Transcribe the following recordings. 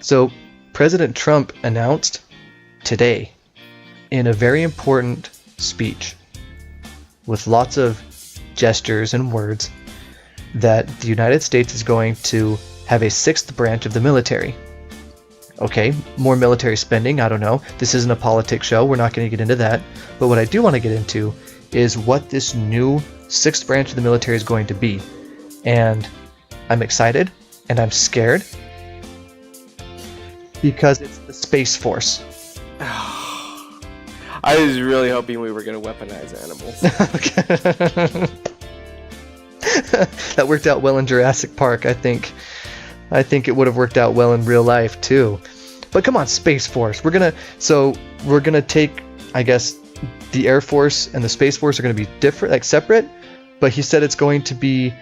So President Trump announced today in a very important speech with lots of gestures and words that the United States is going to have a sixth branch of the military. Okay, more military spending, I don't know. This isn't a politics show, we're not going to get into that. But what I do want to get into is what this new sixth branch of the military is going to be. And I'm excited and I'm scared because it's the Space Force. I was really hoping we were going to weaponize animals. That worked out well in Jurassic Park, I think. I think it would have worked out well in real life too. But come on, Space Force. We're gonna take, I guess, the Air Force and the Space Force are gonna be different, like separate. But he said it's going to be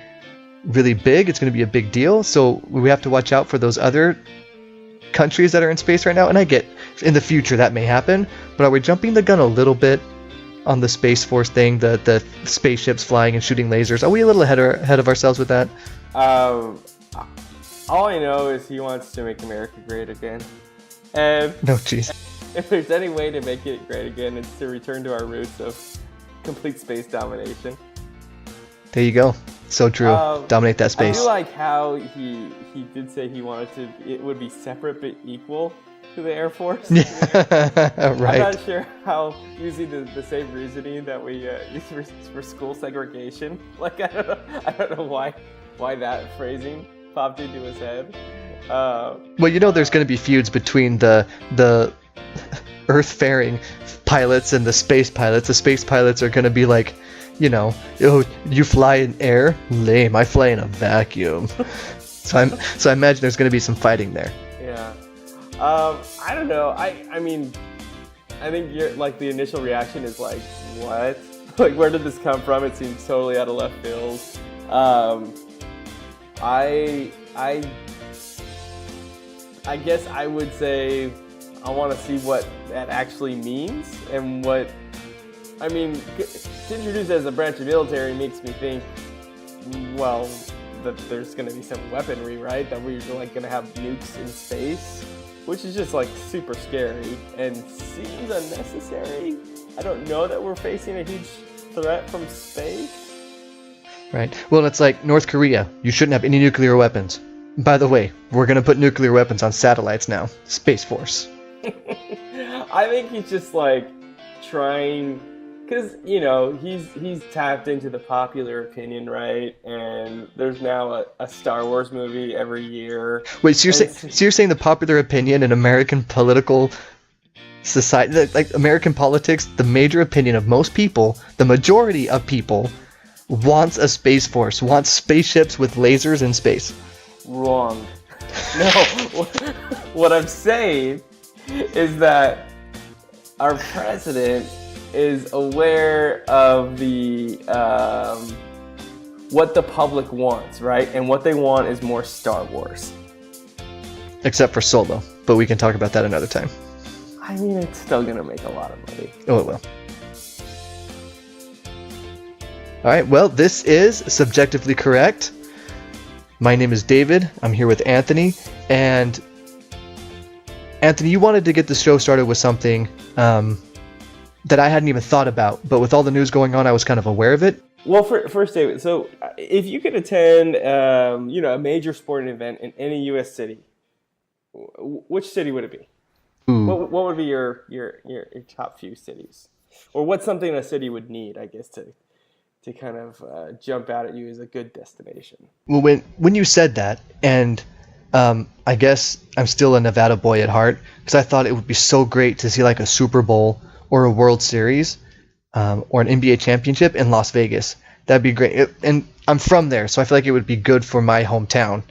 really big. It's gonna be a big deal. So we have to watch out for those other countries that are in space right now. And I get in the future that may happen. But are we jumping the gun a little bit on the Space Force thing? The spaceships flying and shooting lasers. Are we a little ahead of ourselves with that? All I know is he wants to make America great again. And no, jeez. If there's any way to make it great again, it's to return to our roots of complete space domination. There you go. So true. Dominate that space. I do like how he did say he wanted it would be separate but equal to the Air Force. Yeah. Right. I'm not sure how using the same reasoning that we use for school segregation. Like I don't know why that phrasing popped into his head. Well, you know, there's going to be feuds between the Earth-faring pilots and the space pilots. The space pilots are going to be like, you know, oh, you fly in air? Lame. I fly in a vacuum. So I imagine there's going to be some fighting there. Yeah. I don't know. I mean, I think the initial reaction is like, what? Like, where did this come from? It seems totally out of left field. I guess I would say I want to see what that actually means and what, I mean, to introduce it as a branch of military makes me think, well, that there's going to be some weaponry, right? That we're like going to have nukes in space, which is just like super scary and seems unnecessary. I don't know that we're facing a huge threat from space. Right. Well, it's like North Korea. You shouldn't have any nuclear weapons. By the way, we're going to put nuclear weapons on satellites now. Space Force. I think he's just like trying, because, you know, he's tapped into the popular opinion, right? And there's now a Star Wars movie every year. Wait, so you're saying the popular opinion in American political society, like American politics, the major opinion of most people, the majority of people, wants a Space Force, wants spaceships with lasers in space. Wrong. No, what I'm saying is that our president is aware of the what the public wants, right? And what they want is more Star Wars. Except for Solo, but we can talk about that another time. I mean, it's still gonna make a lot of money. Oh, it will. All right, well, this is Subjectively Correct. My name is David. I'm here with Anthony. And Anthony, you wanted to get the show started with something that I hadn't even thought about, but with all the news going on, I was kind of aware of it. Well, first, David, so if you could attend, a major sporting event in any U.S. city, which city would it be? Ooh. What would be your top few cities? Or what's something a city would need, I guess, to kind of jump out at you as a good destination? Well, when you said that, and I guess I'm still a Nevada boy at heart, because I thought it would be so great to see like a Super Bowl or a World Series or an NBA championship in Las Vegas. That'd be great. And I'm from there, so I feel like it would be good for my hometown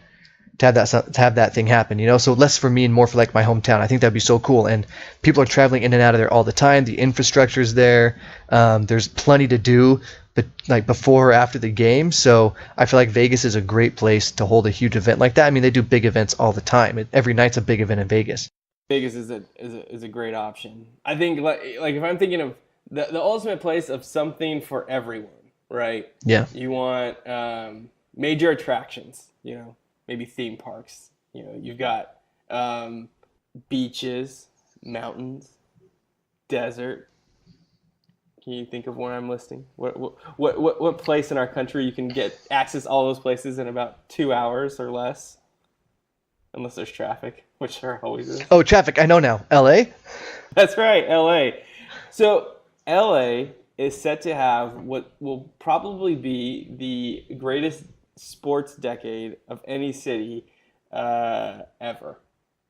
to have that thing happen, you know? So less for me and more for like my hometown. I think that'd be so cool. And people are traveling in and out of there all the time. The infrastructure's there. There's plenty to do, but like before or after the game. So I feel like Vegas is a great place to hold a huge event like that. I mean, they do big events all the time. Every night's a big event in Vegas. Vegas is a great option. I think like if I'm thinking of the ultimate place of something for everyone, right? Yeah. You want major attractions, you know, maybe theme parks. You know, you've got beaches, mountains, desert. Can you think of where I'm listing? What place in our country you can get access all those places in about 2 hours or less? Unless there's traffic, which there always is. Oh, traffic. I know now. L.A.? That's right, LA. So LA is set to have what will probably be the greatest sports decade of any city ever.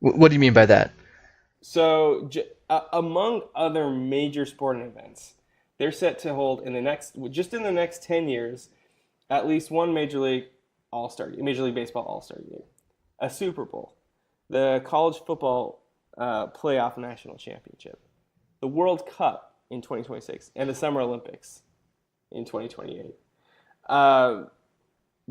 What do you mean by that? So among other major sporting events, they're set to hold in the next 10 years, at least one Major League Baseball All-Star game, a Super Bowl, the college football playoff national championship, the World Cup in 2026, and the Summer Olympics in 2028.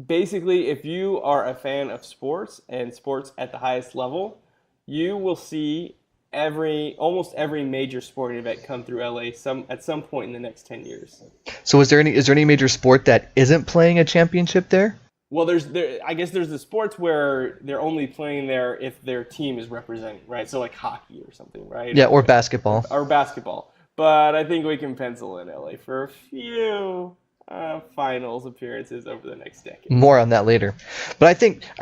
Basically, if you are a fan of sports and sports at the highest level, you will see almost every major sporting event come through LA at some point in the next 10 years. So is there any major sport that isn't playing a championship there? Well, I guess there's the sports where they're only playing there if their team is representing, right? So like hockey or something, right? Yeah, or basketball. Or basketball. But I think we can pencil in LA for a few finals appearances over the next decade. More on that later. But I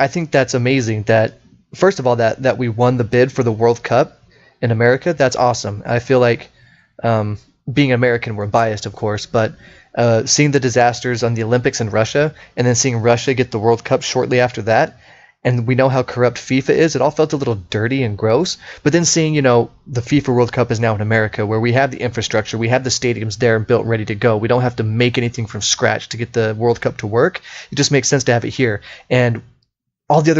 think that's amazing that, first of all, that we won the bid for the World Cup in America. That's awesome. I feel like being American, we're biased, of course, but seeing the disasters on the Olympics in Russia and then seeing Russia get the World Cup shortly after that, and we know how corrupt FIFA is, it all felt a little dirty and gross. But then seeing, the FIFA World Cup is now in America, where we have the infrastructure, we have the stadiums there and built ready to go. We don't have to make anything from scratch to get the World Cup to work. It just makes sense to have it here. And all the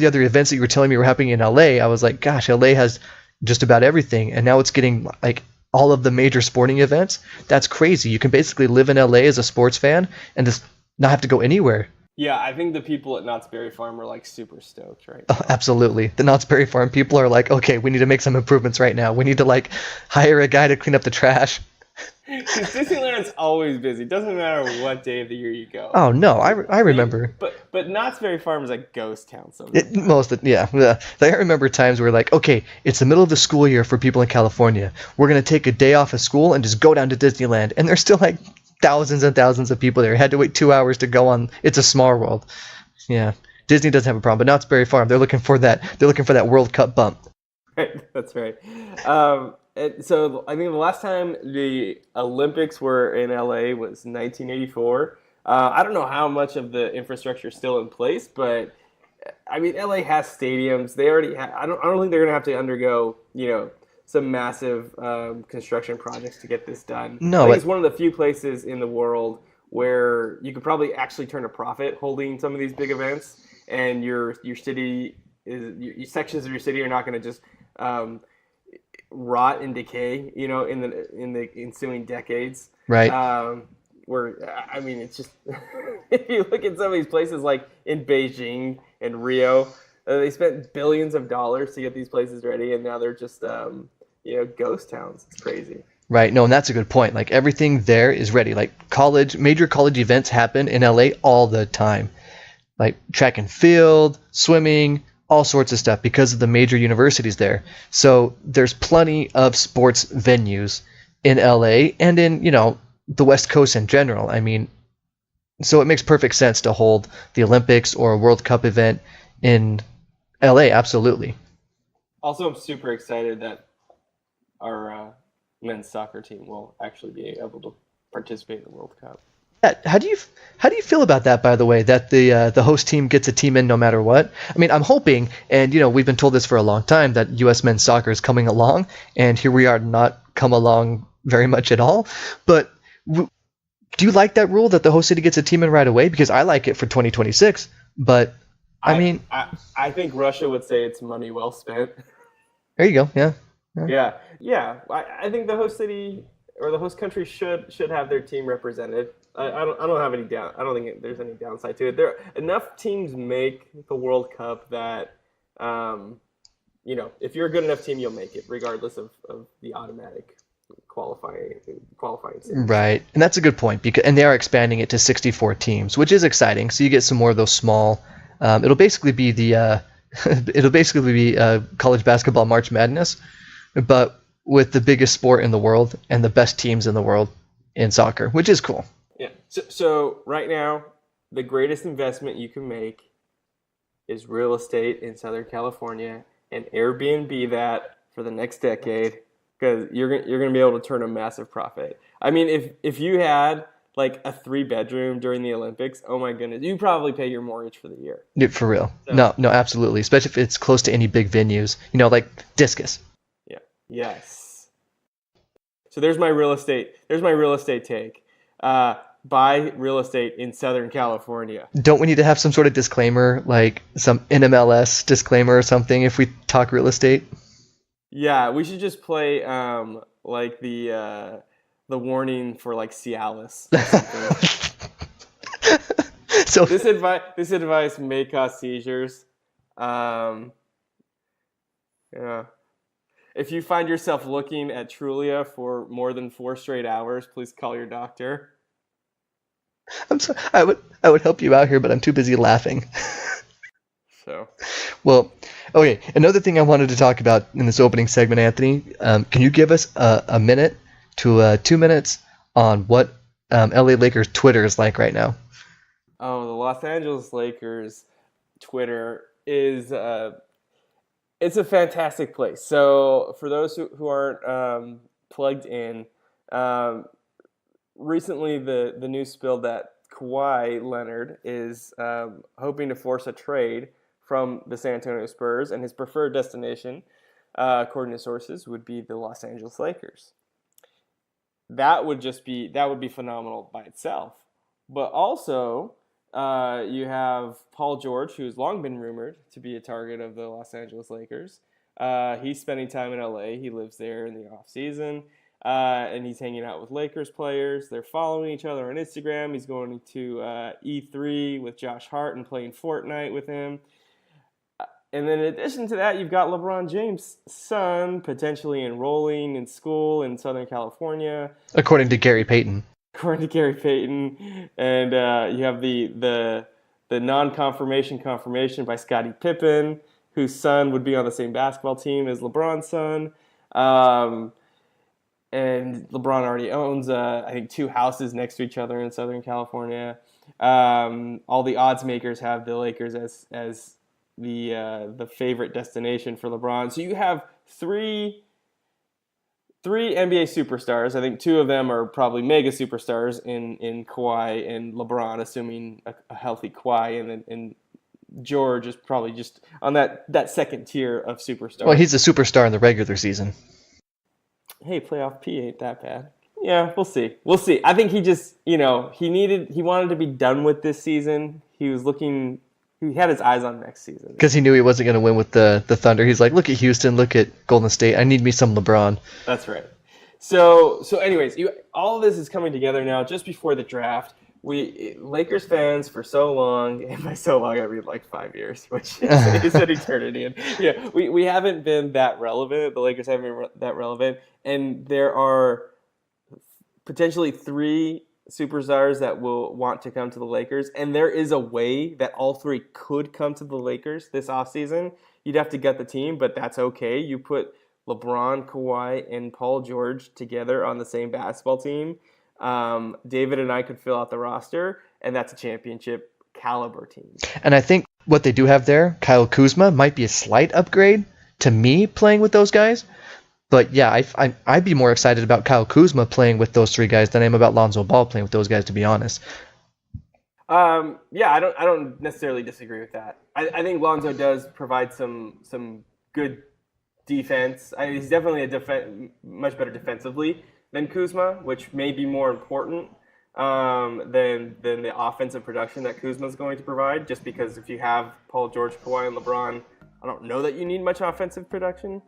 other events that you were telling me were happening in LA, I was like, gosh, LA has just about everything, and now it's getting like all of the major sporting events. That's crazy. You can basically live in LA as a sports fan and just not have to go anywhere. Yeah, I think the people at Knott's Berry Farm are like super stoked right now. Oh, absolutely. The Knott's Berry Farm people are like, okay, we need to make some improvements right now. We need to like hire a guy to clean up the trash. Because Disneyland's always busy. Doesn't matter what day of the year you go. Oh no, I remember. But Knott's Berry Farm is like ghost town. Yeah. I remember times where like, okay, it's the middle of the school year for people in California. We're gonna take a day off of school and just go down to Disneyland, and there's still like thousands and thousands of people there. Had to wait 2 hours to go on. It's a Small World. Yeah, Disney doesn't have a problem, but Knott's Berry Farm, they're looking for that. They're looking for that World Cup bump. Right, that's right. So I think the last time the Olympics were in LA was 1984. I don't know how much of the infrastructure is still in place, but I mean, LA has stadiums. They already have, I don't think they're gonna have to undergo some massive construction projects to get this done. No, I think it's one of the few places in the world where you could probably actually turn a profit holding some of these big events, and your city your sections of your city are not going to just rot and decay, in the ensuing decades. Right. I mean, it's just if you look at some of these places like in Beijing and Rio, they spent billions of dollars to get these places ready, and now they're just ghost towns. It's crazy. Right. No, and that's a good point. Like everything there is ready. Like major college events happen in LA all the time. Like track and field, swimming, all sorts of stuff because of the major universities there. So there's plenty of sports venues in LA and in, the West Coast in general. I mean, so it makes perfect sense to hold the Olympics or a World Cup event in LA. Absolutely. Also, I'm super excited that our men's soccer team will actually be able to participate in the World Cup. How do you feel about that, by the way, that the host team gets a team in no matter what? I mean, I'm hoping, and we've been told this for a long time, that U.S. men's soccer is coming along, and here we are not come along very much at all. But do you like that rule that the host city gets a team in right away? Because I like it for 2026, but I think Russia would say it's money well spent. There you go. Yeah. I think the host city or the host country should have their team represented. I don't think there's any downside to it. There enough teams make the World Cup that if you're a good enough team, you'll make it regardless of the automatic qualifying series. Right, and that's a good point and they are expanding it to 64 teams, which is exciting. So you get some more of those small. It'll basically be the It'll basically be college basketball March Madness, but with the biggest sport in the world and the best teams in the world in soccer, which is cool. Yeah. So right now, the greatest investment you can make is real estate in Southern California and Airbnb that for the next decade, because you're gonna be able to turn a massive profit. I mean, if you had like a 3-bedroom during the Olympics, oh my goodness, you probably pay your mortgage for the year. Yeah, for real. So, no, absolutely. Especially if it's close to any big venues, like Discus. Yeah. Yes. So there's my real estate. There's my real estate take. Buy real estate in Southern California. Don't we need to have some sort of disclaimer, like some NMLS disclaimer or something if we talk real estate? Yeah, we should just play like the warning for like Cialis. So this advice may cause seizures. Yeah. If you find yourself looking at Trulia for more than 4 straight hours, please call your doctor. I'm sorry. I would help you out here, but I'm too busy laughing. So, well, okay. Another thing I wanted to talk about in this opening segment, Anthony, can you give us a minute to 2 minutes on what LA Lakers Twitter is like right now? Oh, the Los Angeles Lakers Twitter is it's a fantastic place. So, for those who aren't plugged in. Recently, the news spilled that Kawhi Leonard is hoping to force a trade from the San Antonio Spurs, and his preferred destination, according to sources, would be the Los Angeles Lakers. That would be phenomenal by itself. But also, you have Paul George, who's long been rumored to be a target of the Los Angeles Lakers. He's spending time in LA. He lives there in the off season. And he's hanging out with Lakers players. They're following each other on Instagram. He's going to E3 with Josh Hart and playing Fortnite with him. And then in addition to that, you've got LeBron James' son potentially enrolling in school in Southern California. According to Gary Payton. And you have the non-confirmation confirmation by Scottie Pippen, whose son would be on the same basketball team as LeBron's son. And LeBron already owns, I think, 2 houses next to each other in Southern California. All the odds makers have the Lakers as the favorite destination for LeBron. So you have three NBA superstars. I think 2 of them are probably mega superstars in Kawhi and LeBron, assuming a healthy Kawhi, and George is probably just on that second tier of superstars. Well, he's a superstar in the regular season. Hey, playoff P ain't that bad. Yeah, we'll see. I think he just, he wanted to be done with this season. He had his eyes on next season. Because he knew he wasn't going to win with the Thunder. He's like, look at Houston, look at Golden State. I need me some LeBron. That's right. So anyways, all of this is coming together now just before the draft. We Lakers fans for so long, and by so long I mean like 5 years, which is an eternity. And yeah, we haven't been that relevant. The Lakers haven't been that relevant, and there are potentially 3 superstars that will want to come to the Lakers, and there is a way that all 3 could come to the Lakers this offseason. You'd have to gut the team, but that's okay. You put LeBron, Kawhi, and Paul George together on the same basketball team. David and I could fill out the roster, and that's a championship caliber team. And I think what they do have there, Kyle Kuzma, might be a slight upgrade to me playing with those guys. But yeah, I'd be more excited about Kyle Kuzma playing with those 3 guys than I am about Lonzo Ball playing with those guys, to be honest. Yeah, I don't necessarily disagree with that. I think Lonzo does provide some good defense. He's definitely much better defensively than Kuzma, which may be more important than the offensive production that Kuzma's going to provide, just because if you have Paul George, Kawhi, and LeBron, I don't know that you need much offensive production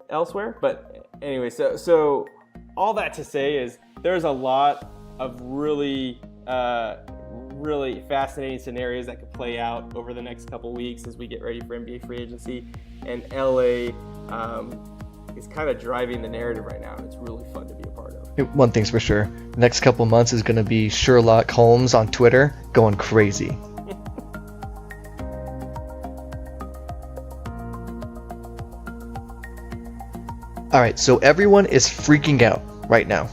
elsewhere. But anyway, so all that to say is there's a lot of really fascinating scenarios that could play out over the next couple weeks as we get ready for NBA free agency, and LA is kind of driving the narrative right now, and it's really fun to be a part of. One thing's for sure, the next couple months is going to be Sherlock Holmes on Twitter going crazy. All right, so everyone is freaking out right now.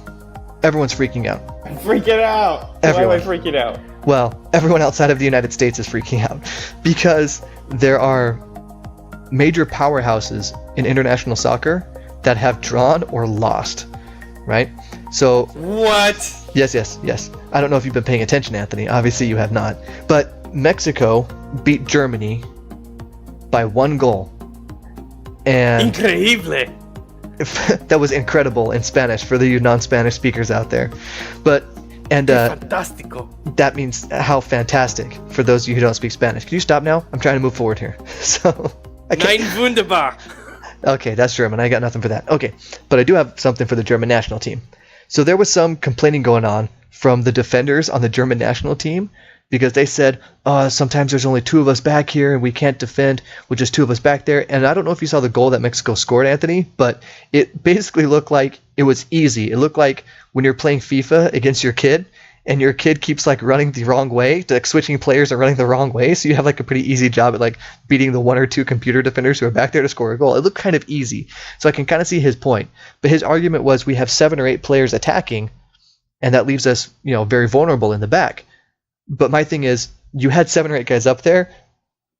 Everyone's freaking out. I'm freaking out. Everyone. Why am I freaking out? Well, everyone outside of the United States is freaking out because there are major powerhouses in international soccer that have drawn or lost, right? So What? yes. I don't know if you've been paying attention, Anthony. Obviously you have not. But Mexico beat Germany by 1 goal. And Increíble. that was incredible in Spanish for the non-Spanish speakers out there. Fantástico. That means how fantastic for those of you who don't speak Spanish. Can you stop now? I'm trying to move forward here. So Nein wunderbar. Okay, that's German. I got nothing for that. Okay, but I do have something for the German national team. So there was some complaining going on from the defenders on the German national team because they said, sometimes there's only 2 of us back here and we can't defend with just 2 of us back there. And I don't know if you saw the goal that Mexico scored, Anthony, but it basically looked like it was easy. It looked like when you're playing FIFA against your kid and your kid keeps like running the wrong way, like switching players are running the wrong way. So you have like a pretty easy job at like beating the 1 or 2 computer defenders who are back there to score a goal. It looked kind of easy. So I can kind of see his point. But his argument was we have 7 or 8 players attacking and that leaves us, very vulnerable in the back. But my thing is, you had 7 or 8 guys up there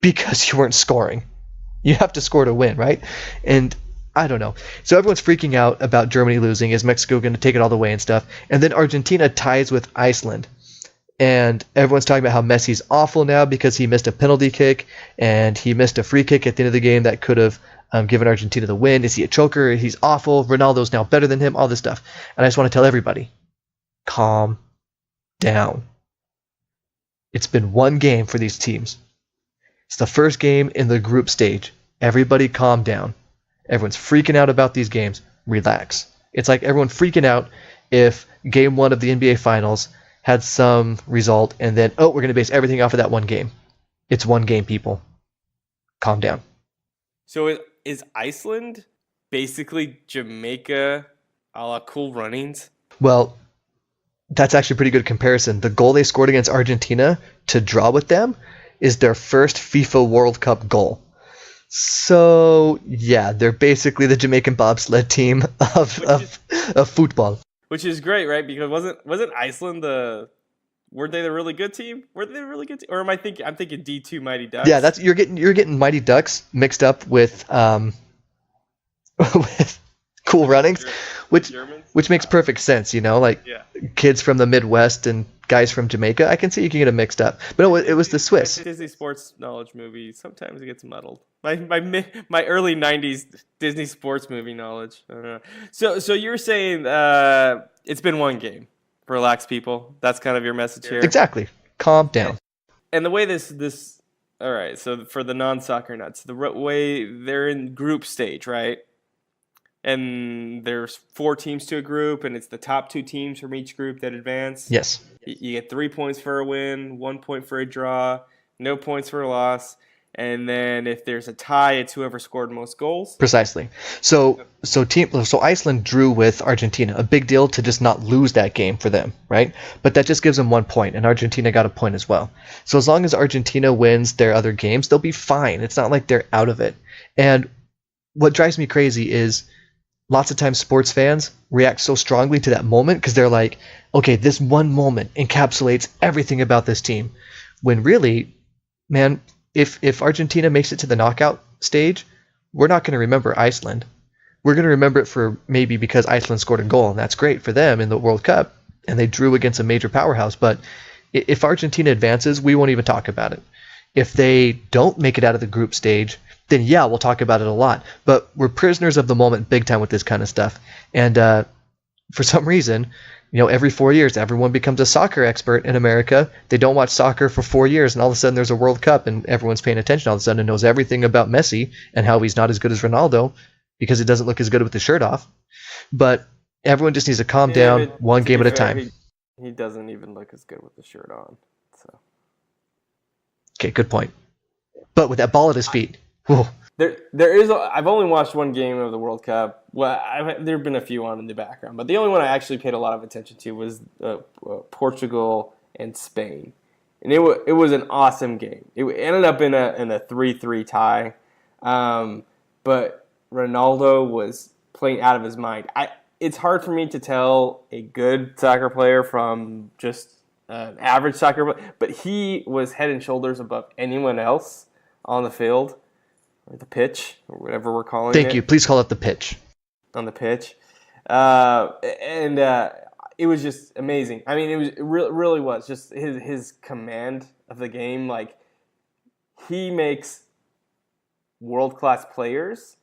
because you weren't scoring. You have to score to win, right? And I don't know. So everyone's freaking out about Germany losing. Is Mexico going to take it all the way and stuff? And then Argentina ties with Iceland. And everyone's talking about how Messi's awful now because he missed a penalty kick and he missed a free kick at the end of the game that could have given Argentina the win. Is he a choker? He's awful. Ronaldo's now better than him. All this stuff. And I just want to tell everybody, calm down. It's been 1 game for these teams. It's the first game in the group stage. Everybody calm down. Everyone's freaking out about these games. Relax. It's like everyone freaking out if game 1 of the NBA Finals had some result and then, we're going to base everything off of that 1 game. It's 1 game, people. Calm down. So is Iceland basically Jamaica a la Cool Runnings? Well, that's actually a pretty good comparison. The goal they scored against Argentina to draw with them is their first FIFA World Cup goal. So, yeah, they're basically the Jamaican bobsled team of football. Which is great, right? Because wasn't Iceland weren't they the really good team? Were they the really good team? Or I'm thinking D2 Mighty Ducks? Yeah, you're getting Mighty Ducks mixed up with with Cool Runnings, which makes perfect sense, kids from the Midwest and guys from Jamaica. I can see you can get them mixed up. But no, it was the Swiss. Disney sports knowledge movie, sometimes it gets muddled. My early 90s Disney sports movie knowledge. I don't know. So you're saying it's been 1 game. Relax, people. That's kind of your message here. Exactly. Calm down. And the way this all right, so for the non-soccer nuts, the way they're in group stage, right? And there's 4 teams to a group, and it's the top 2 teams from each group that advance. Yes. You get 3 points for a win, 1 point for a draw, no points for a loss, and then if there's a tie, it's whoever scored most goals. Precisely. So Iceland drew with Argentina. A big deal to just not lose that game for them, right? But that just gives them 1 point, and Argentina got a point as well. So as long as Argentina wins their other games, they'll be fine. It's not like they're out of it. And what drives me crazy is lots of times sports fans react so strongly to that moment because they're like, okay, this one moment encapsulates everything about this team. When really, man, if Argentina makes it to the knockout stage, we're not going to remember Iceland. We're going to remember it for maybe because Iceland scored a goal, and that's great for them in the World Cup, and they drew against a major powerhouse. But if Argentina advances, we won't even talk about it. If they don't make it out of the group stage, then yeah, we'll talk about it a lot. But we're prisoners of the moment big time with this kind of stuff. And for some reason, every 4 years, everyone becomes a soccer expert in America. They don't watch soccer for 4 years, and all of a sudden there's a World Cup, and everyone's paying attention all of a sudden and knows everything about Messi and how he's not as good as Ronaldo because it doesn't look as good with the shirt off. But everyone just needs to calm down 1 game at a time. He doesn't even look as good with the shirt on. So. Okay, good point. But with that ball at his feet. Whew. There is. I've only watched 1 game of the World Cup. Well, there have been a few on in the background, but the only one I actually paid a lot of attention to was Portugal and Spain, and it was an awesome game. It ended up in a 3-3 tie, but Ronaldo was playing out of his mind. It's hard for me to tell a good soccer player from just an average soccer player, but he was head and shoulders above anyone else on the field, or the pitch, or whatever we're calling it. Thank you. Please call it the pitch. On the pitch. And it was just amazing. I mean, it really was. Just his command of the game. Like, he makes world-class players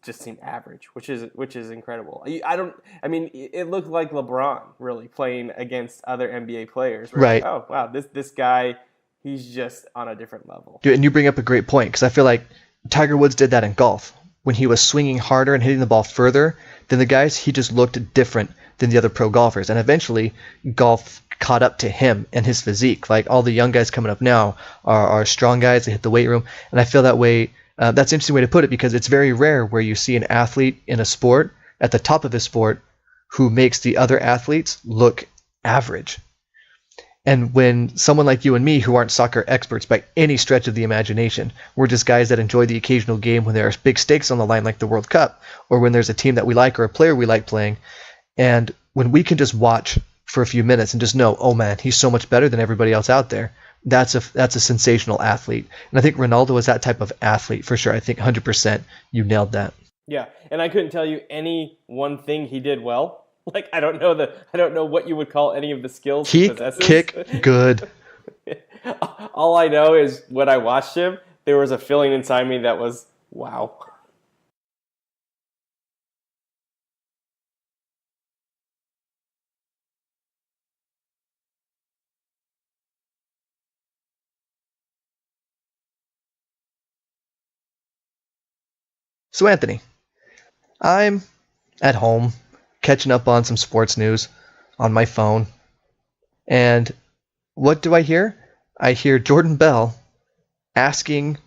just seem average, which is incredible. It looked like LeBron really playing against other NBA players. Right. Like, oh wow, this guy, he's just on a different level. Dude, and you bring up a great point, because I feel like Tiger Woods did that in golf. When he was swinging harder and hitting the ball further than the guys, he just looked different than the other pro golfers. And eventually, golf caught up to him and his physique. Like, all the young guys coming up now are strong guys. They hit the weight room. And I feel that way. That's an interesting way to put it, because it's very rare where you see an athlete in a sport at the top of his sport who makes the other athletes look average. And when someone like you and me, who aren't soccer experts by any stretch of the imagination, we're just guys that enjoy the occasional game when there are big stakes on the line like the World Cup, or when there's a team that we like or a player we like playing, and when we can just watch for a few minutes and just know, oh man, he's so much better than everybody else out there, that's a sensational athlete. And I think Ronaldo is that type of athlete for sure. I think 100% you nailed that. Yeah, and I couldn't tell you any one thing he did well. Like, I don't know what you would call any of the skills he possesses. Kick, good. All I know is when I watched him, there was a feeling inside me that was, wow. So Anthony, I'm at home catching up on some sports news on my phone, and what do I hear? I hear Jordan Bell asking,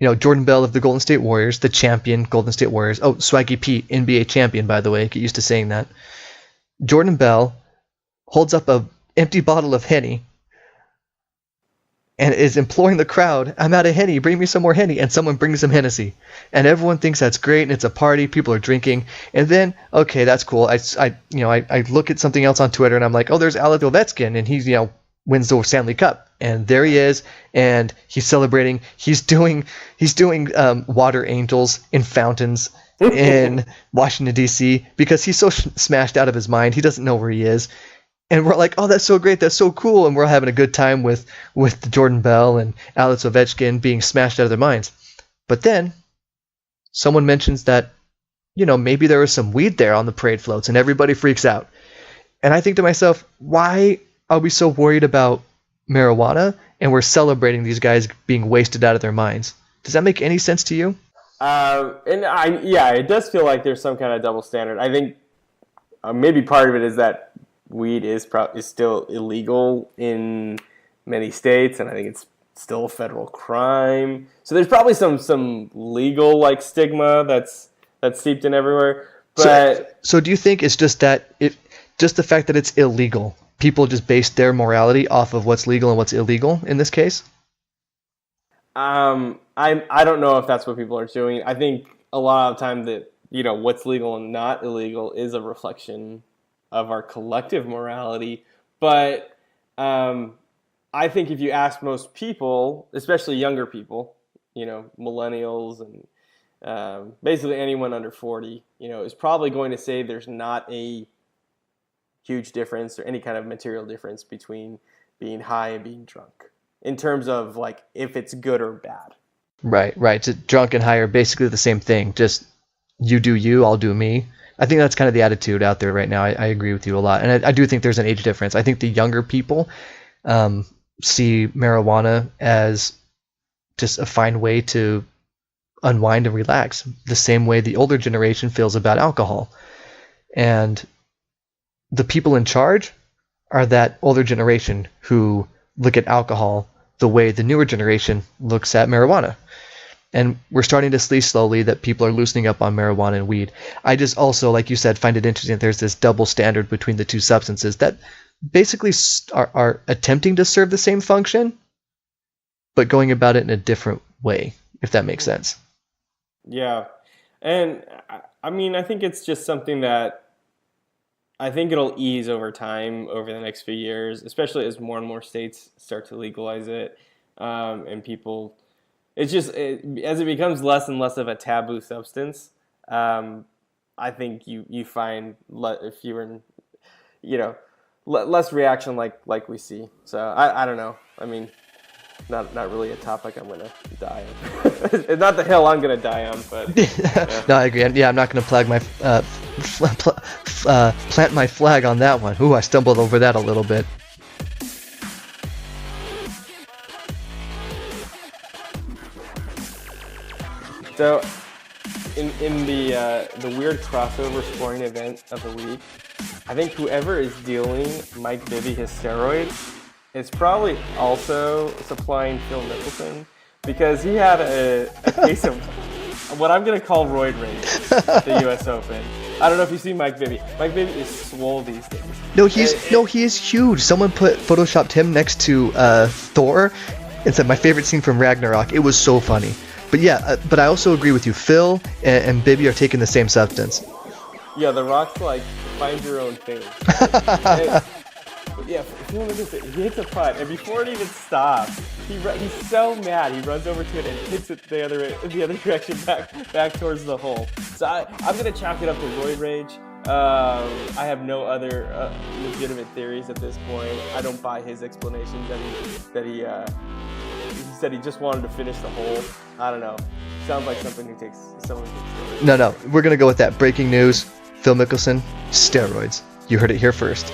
Jordan Bell of the Golden State Warriors, the champion Golden State Warriors. Oh, Swaggy Pete, NBA champion, by the way. Get used to saying that. Jordan Bell holds up a empty bottle of Henny and is imploring the crowd, I'm out of Henny, bring me some more Henny, and someone brings him Hennessy. And everyone thinks that's great, and it's a party, people are drinking, and then, okay, that's cool. I look at something else on Twitter, and I'm like, oh, there's Alex Ovechkin, and he's, wins the Stanley Cup. And there he is, and he's celebrating. He's doing water angels in fountains in Washington, D.C., because he's so smashed out of his mind, he doesn't know where he is. And we're like, oh, that's so great, that's so cool, and we're having a good time with Jordan Bell and Alex Ovechkin being smashed out of their minds. But then someone mentions that, maybe there was some weed there on the parade floats, and everybody freaks out. And I think to myself, why are we so worried about marijuana and we're celebrating these guys being wasted out of their minds? Does that make any sense to you? It does feel like there's some kind of double standard. I think maybe part of it is that weed is still illegal in many states, and I think it's still a federal crime. So there's probably some legal stigma that's seeped in everywhere. But so do you think it's just that just the fact that it's illegal, people just base their morality off of what's legal and what's illegal in this case? I don't know if that's what people are doing. I think a lot of the time that what's legal and not illegal is a reflection of our collective morality. But I think if you ask most people, especially younger people, millennials and basically anyone under 40, is probably going to say there's not a huge difference or any kind of material difference between being high and being drunk in terms of if it's good or bad. Right. So drunk and high are basically the same thing. Just you do you, I'll do me. I think that's kind of the attitude out there right now. I agree with you a lot. And I do think there's an age difference. I think the younger people see marijuana as just a fine way to unwind and relax, the same way the older generation feels about alcohol. And the people in charge are that older generation who look at alcohol the way the newer generation looks at marijuana. And we're starting to see slowly that people are loosening up on marijuana and weed. I just also, like you said, find it interesting that there's this double standard between the two substances that basically are attempting to serve the same function, but going about it in a different way, if that makes sense. Yeah. And I mean, I think it's just something that I think it'll ease over time over the next few years, especially as more and more states start to legalize it, and people. It's just as it becomes less and less of a taboo substance. I think you find fewer, less reaction like we see. So I don't know. I mean, not really a topic I'm gonna die on. It's not the hill I'm gonna die on, but yeah. No, I agree. Yeah, I'm not gonna plant my flag on that one. Ooh, I stumbled over that a little bit. So, in the weird crossover sporting event of the week, I think whoever is dealing Mike Bibby his steroids is probably also supplying Phil Mickelson, because he had a case of what I'm going to call roid rage at the U.S. Open. I don't know if you see Mike Bibby. Mike Bibby is swole these days. No, he is huge. Someone photoshopped him next to Thor and said, my favorite scene from Ragnarok. It was so funny. But yeah, but I also agree with you. Phil and Bibby are taking the same substance. Yeah, The Rock's like, find your own thing. Yeah, Phil Mickelson, he hits a putt, and before it even stops, he's so mad. He runs over to it and hits it the other direction, back towards the hole. So I'm gonna chalk it up to roid rage. I have no other legitimate theories at this point. I don't buy his explanation that he said he just wanted to finish the hole. I don't know. Sounds like someone takes steroids. No, we're gonna go with that. Breaking news: Phil Mickelson, steroids. You heard it here first.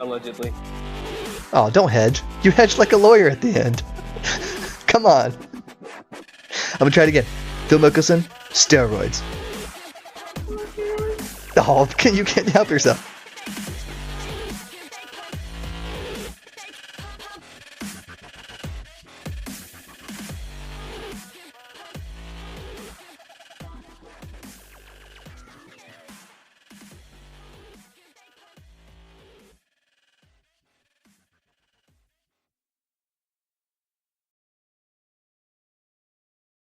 Allegedly. Oh, don't hedge. You hedged like a lawyer at the end. Come on. I'm gonna try it again. Phil Mickelson, steroids. Oh, you can't help yourself.